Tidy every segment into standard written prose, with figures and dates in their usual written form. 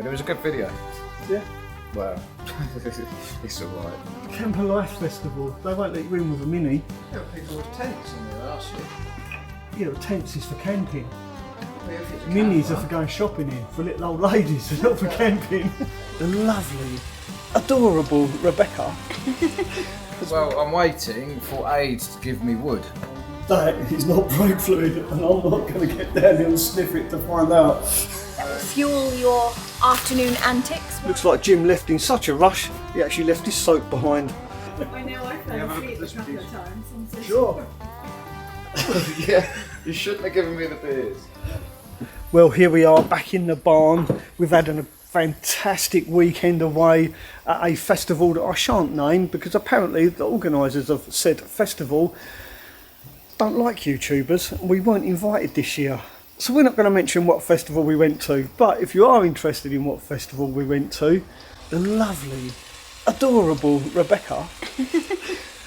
But it was a good video. Yeah. Well, it's alright. Camper Life Festival. They won't let you in with a mini. There were people with tents in there last year. Yeah, well, tents is for camping. Well, if it's a Minis camper. are for going shopping in, for little old ladies, they're not for camping. The lovely, adorable Rebecca. Well, I'm waiting for aides to give me wood. That is not brake fluid, and I'm not going to get down here and sniff it to find out. Fuel your afternoon antics. Looks like Jim left in such a rush, he actually left his soap behind. I know I fell asleep a couple of times. I'm so Sure. Yeah, you shouldn't have given me the beers. Well, here we are back in the barn. We've had a fantastic weekend away at a festival that I shan't name because apparently the organisers of said festival don't like YouTubers. We weren't invited this year. So we're not going to mention what festival we went to, but if you are interested in what festival we went to, the lovely, adorable Rebecca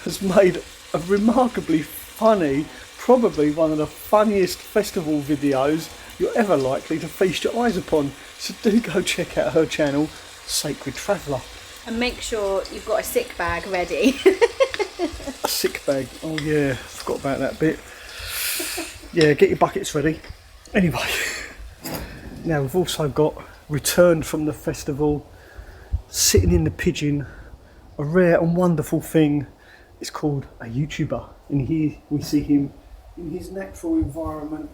has made a remarkably funny, probably one of the funniest festival videos you're ever likely to feast your eyes upon. So do go check out her channel, Sacred Traveller. And make sure you've got a sick bag ready. A sick bag, oh yeah, forgot about that bit. Yeah, get your buckets ready. Anyway, now we've also got returned from the festival, sitting in the pigeon, a rare and wonderful thing. It's called a YouTuber, and here we see him in his natural environment,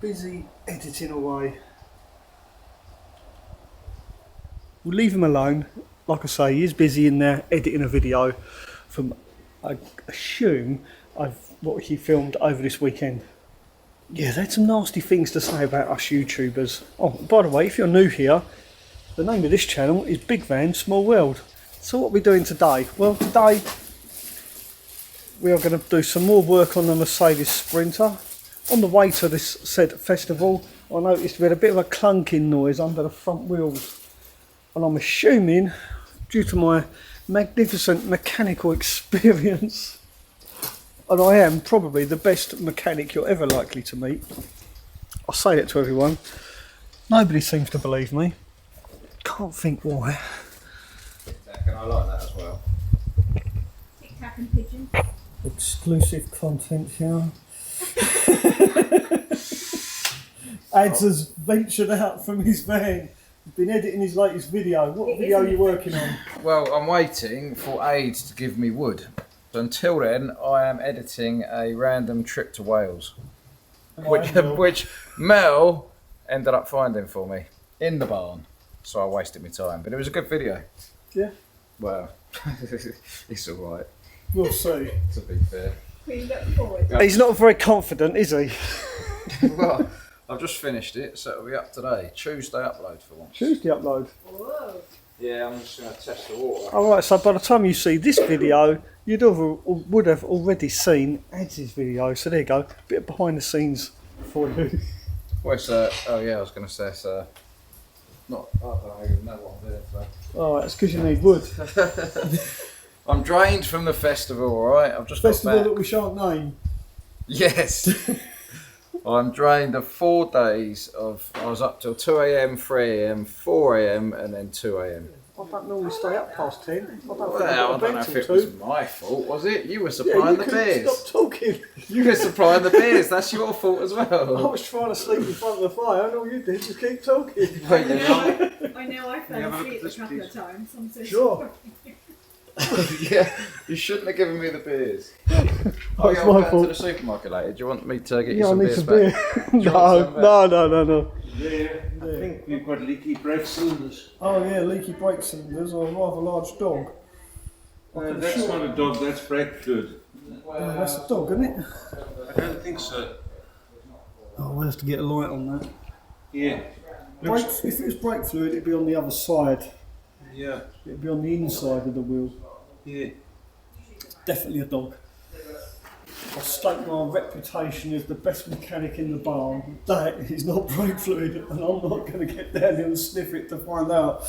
busy editing away. We'll leave him alone. Like I say, he is busy in there editing a video from, I assume, what he filmed over this weekend. Yeah, they had some nasty things to say about us YouTubers. Oh, by the way, if you're new here, the name of this channel is Big Van Small World. So what are we doing today? Well, today we are going to do some more work on the Mercedes Sprinter. On the way to this said festival, I noticed we had a bit of a clunking noise under the front wheels. And I'm assuming, due to my magnificent mechanical experience, and I am probably the best mechanic you're ever likely to meet. I say it to everyone. Nobody seems to believe me. Can't think why. And I like that as well. Tic Tac and pigeon. Exclusive content here. Ads has ventured out from his van. He's been editing his latest video. What video are you working on? Well, I'm waiting for aides to give me wood. So until then, I am editing a random trip to Wales, which Mel ended up finding for me in the barn. So I wasted my time, but it was a good video. Yeah, Well, it's alright, we'll see. to be fair. We look forward. He's not very confident, is he? Well, I've just finished it, so it'll be up today. Tuesday upload for once. Tuesday upload. Whoa. Yeah, I'm just going to test the water. Alright, so by the time you see this video, would have already seen Ads' video. So there you go, bit of behind the scenes for you. Well, it's, oh yeah, I was going to say it's not, I don't even know what I'm doing today. Alright, it's because you need wood. I'm drained from the festival, alright? I've just Festival got that back. we shan't name. Yes. I'm drained of 4 days of, I was up till 2 AM, 3 AM, 4 AM and then 2 AM. I don't normally stay up past 10. I don't think Well, I I got to don't know bed if till it 2. was my fault, was it? You were Yeah, supplying you the couldn't beers. stop talking. You were supplying the beers, that's your fault as I well. was trying to sleep in front of the fire and all you did was keep talking. Wait, you know? I know I fell Yeah, have a look asleep at a this couple piece. of times. I'm so Sure. Yeah, you shouldn't have given me the beers. Oh, it's yeah, my I'm going to fault. the supermarket later. Do you want me to get you Yeah, I some need beers some back? beer. Do you want some back? No. There, I think we've got leaky brake cylinders. Oh yeah, leaky brake cylinders or a rather large dog. That's not a dog, that's brake fluid. Yeah, that's a dog, isn't it? I don't think so. Oh, we'll have to get a light on that. Yeah. Brake, if it was brake fluid, it'd be on the other side. Yeah. It'd be on the inside of the wheel. Yeah. Definitely a dog. I stake my reputation as the best mechanic in the barn. That is not brake fluid, and I'm not going to get down here and sniff it to find out.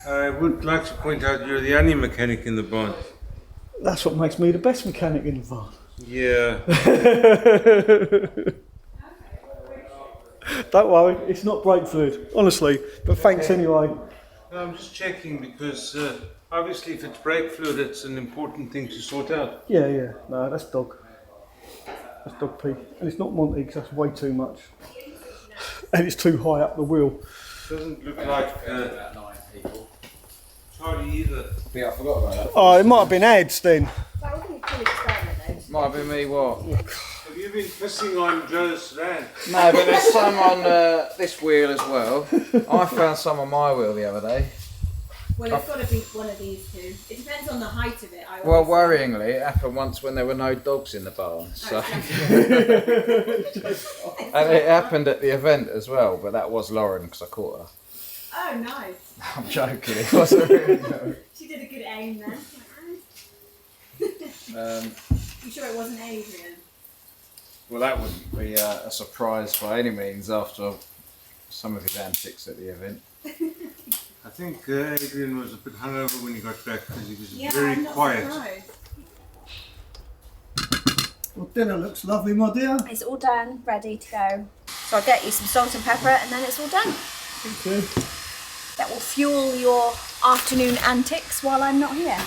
I would like to point out you're the only mechanic in the barn. That's what makes me the best mechanic in the barn. Yeah. Don't worry, it's not brake fluid, honestly. But thanks anyway. No, I'm just checking because obviously if it's brake fluid, it's an important thing to sort out. Yeah, yeah. No, that's dog. That's dog pee. And it's not Monty because that's way too much. And it's too high up the wheel. Doesn't look like Charlie either. Yeah, I forgot about that. Oh, it might have been ads then. That wasn't a cool experiment though. Might have been me what? Have you been pissing on Joe's van? No, but there's some on this wheel as well. I found some on my wheel the other day. Well, it's got to be one of these two. It depends on the height of it. Well, always say. worryingly, it happened once when there were no dogs in the barn. So, and it happened at the event as well. But that was Lauren because I caught her. Oh, nice. I'm joking. It wasn't really. No. She did a good aim then. You sure it wasn't Adrian? Well, that wouldn't be a surprise by any means after some of his antics at the event. I think Adrian was a bit hungover when he got back because he was Yeah, very I'm not quiet. surprised. Well, dinner looks lovely, my dear. It's all done, ready to go. So I'll get you some salt and pepper and then it's all done. Thank you. That will fuel your afternoon antics while I'm not here.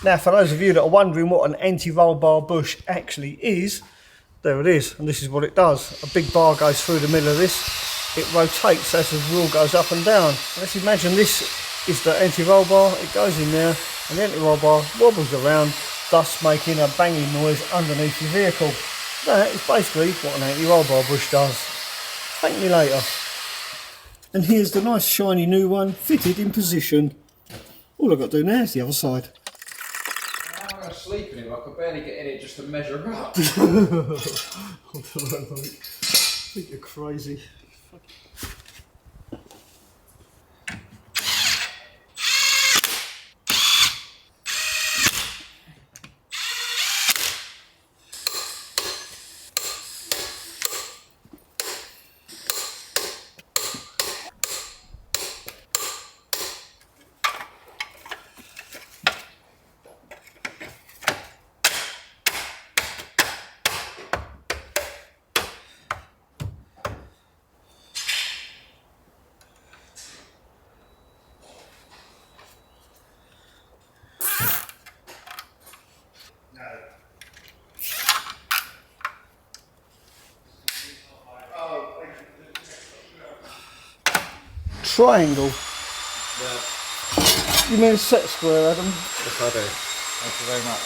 Now, for those of you that are wondering what an anti-roll bar bush actually is, there it is, and this is what it does. A big bar goes through the middle of this. It rotates as the wheel goes up and down. Let's imagine this is the anti-roll bar. It goes in there, and the anti-roll bar wobbles around, thus making a banging noise underneath your vehicle. That is basically what an anti-roll bar bush does. Thank me later. And here's the nice shiny new one, fitted in position. All I've got to do now is the other side. I'm going to sleep in it. I could barely get in it just to measure up. I think you're crazy. Triangle. Yeah. You mean set square, Adam? Yes, I do. Thank you very much.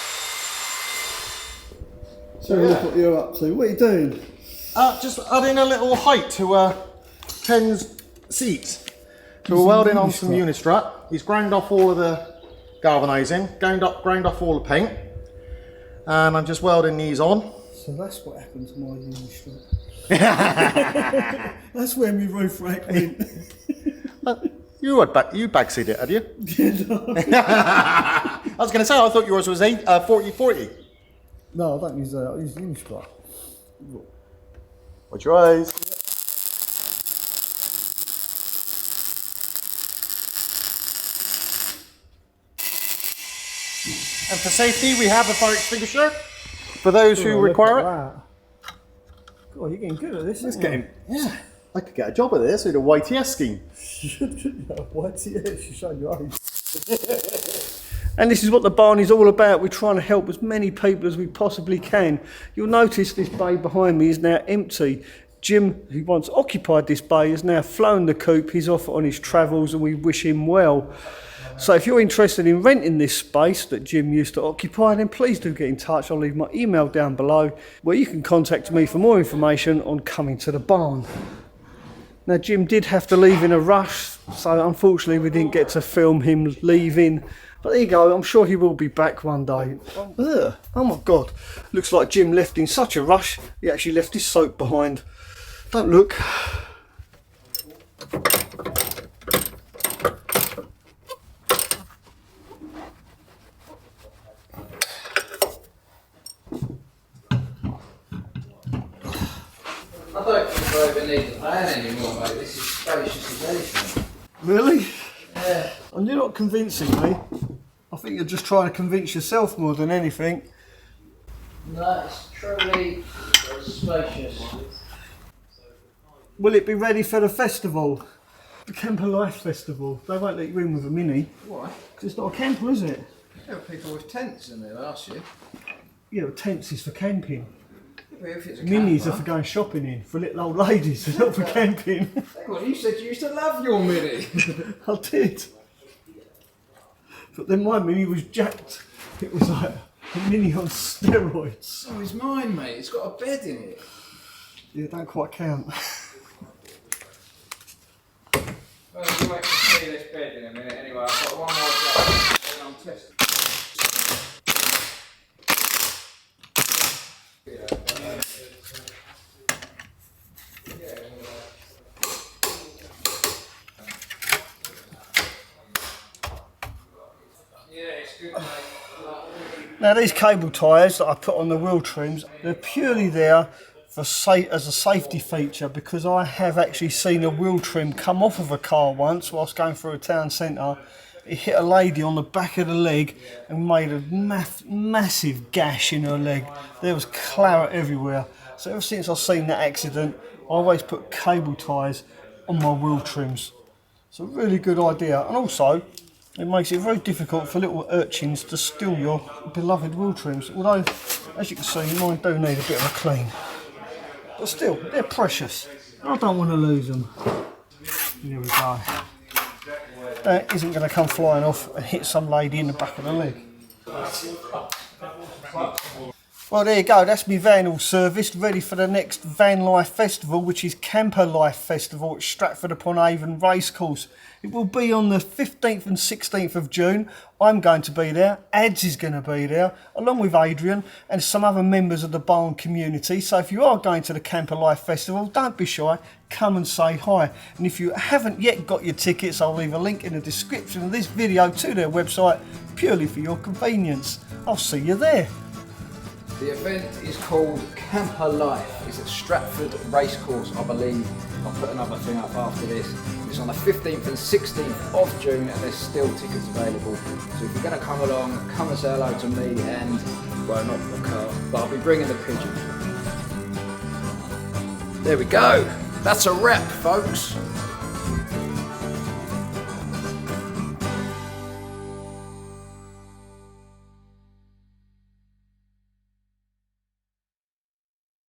So look what you're up to. What are you doing? Just adding a little height to Ken's seats. So we're welding on some unistrut. He's ground off all of the galvanising, ground off all the paint, and I'm just welding these on. So that's what happened to my unistrut. That's where my roof rack went. You backseat it, had you? I was going to say, I thought yours was 40-40. No, I don't use that. I use unistrut. Watch your eyes. And for safety, we have a fire extinguisher for those who require it. God, you're getting good at this, It's aren't you? getting, yeah. I could get a job at this with a YTS scheme. What's it? You show your age. And this is what the barn is all about. We're trying to help as many people as we possibly can. You'll notice this bay behind me is now empty. Jim, who once occupied this bay, has now flown the coop. He's off on his travels and we wish him well. So if you're interested in renting this space that Jim used to occupy, then please do get in touch. I'll leave my email down below where you can contact me for more information on coming to the barn. Now, Jim did have to leave in a rush, so unfortunately we didn't get to film him leaving. But there you go, I'm sure he will be back one day. Ugh, oh my God, looks like Jim left in such a rush, he actually left his soap behind. Don't look. I don't think I even need the van anymore, mate. This is spacious as anything. Really? Yeah. And you're not convincing me. I think you're just trying to convince yourself more than anything. No, it's truly spacious. Will it be ready for the festival? The Camper Life Festival. They won't let you in with a Mini. Why? Because it's not a camper, is it? There are people with tents in there last year. Yeah, well, tents is for camping. Yeah, if it's a Minis camper. are for going shopping in, for little old ladies, they're not for camping. Hang on, you said you used to love your Mini. I did. But then my Mini was jacked. It was like a Mini on steroids. So is mine, mate. It's got a bed in it. Yeah, don't quite count. Well, you wait to see this bed in a minute. Anyway, I've got one more job and I'm testing. Now these cable ties that I put on the wheel trims, they're purely there for as a safety feature, because I have actually seen a wheel trim come off of a car once whilst going through a town centre. It hit a lady on the back of the leg and made a massive gash in her leg. There was claret everywhere. So ever since I've seen that accident, I always put cable ties on my wheel trims. It's a really good idea, and also it makes it very difficult for little urchins to steal your beloved wheel trims. Although, as you can see, mine do need a bit of a clean. But still, they're precious. I don't want to lose them. Here we go. That isn't going to come flying off and hit some lady in the back of the leg. Well, there you go, that's my van all serviced, ready for the next Vanlife Festival, which is Camper Life Festival at Stratford-upon-Avon Racecourse. It will be on the 15th and 16th of June. I'm going to be there, Ads is going to be there, along with Adrian and some other members of the barn community. So if you are going to the Camper Life Festival, don't be shy, come and say hi. And if you haven't yet got your tickets, I'll leave a link in the description of this video to their website, purely for your convenience. I'll see you there. The event is called Camper Life. It's at Stratford Racecourse, I believe. I'll put another thing up after this. It's on the 15th and 16th of June and there's still tickets available. So if you're going to come along, come and say hello to me and, well, not the car, but I'll be bringing the pigeon. There we go. That's a wrap, folks.